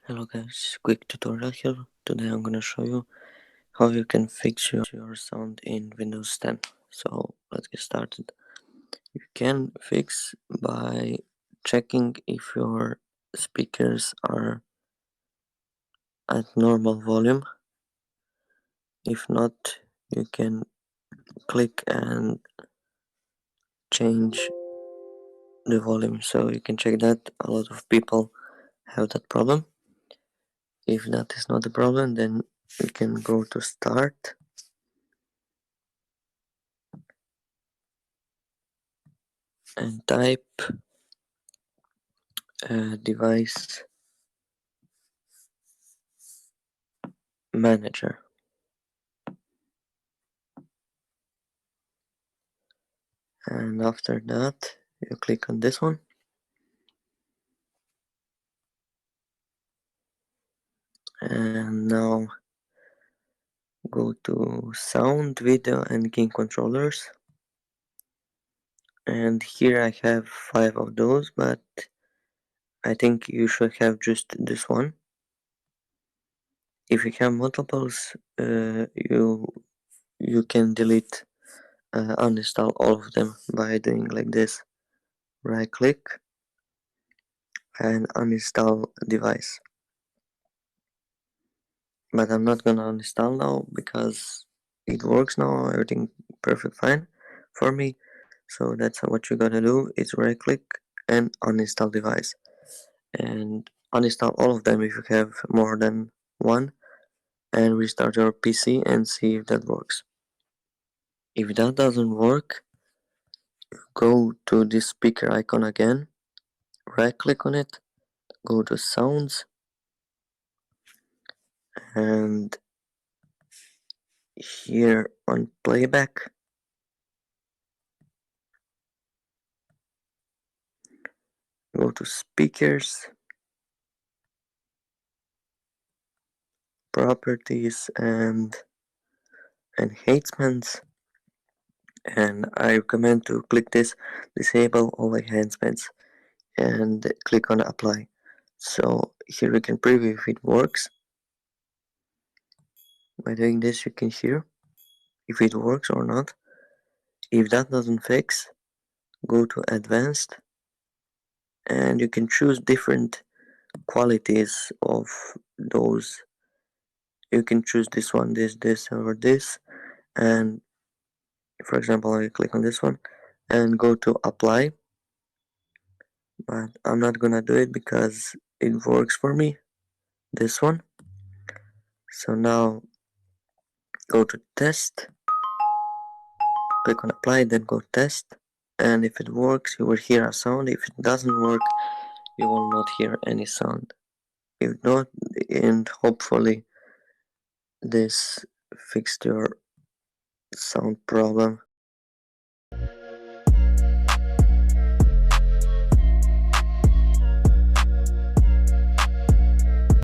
Hello guys, quick tutorial here. Today I'm gonna show you how you can fix your sound in Windows 10. So let's get started. You can fix by checking if your speakers are at normal volume. If not, you can click and change the volume, so you can check that. A lot of people have that problem. If that is not a problem, then you can go to start and type device manager, and after that you click on this one, and now go to sound, video and gain controllers, and here I have 5 of those, but I think you should have just this one. If you have multiples, you can delete, uninstall all of them by doing like this: right click and uninstall device. But I'm not gonna uninstall now because it works now, everything perfect fine for me. So that's what you gotta do, is right click and uninstall device, and uninstall all of them if you have more than one, and restart your PC and see if that works. If that doesn't work, go to this speaker icon again, right click on it, go to sounds, and here on playback, go to speakers, properties and enhancements, and I recommend to click this disable all enhancements and click on apply. So here we can preview if it works. By doing this you can hear if it works or not. If that doesn't fix, go to advanced and you can choose different qualities of those. You can choose this one, this or this, and for example I click on this one and go to apply, but I'm not gonna do it because it works for me, this one. So now go to test, click on apply, then go test, and if it works you will hear a sound. If it doesn't work you will not hear any sound. If not, and hopefully this fixed your sound problem.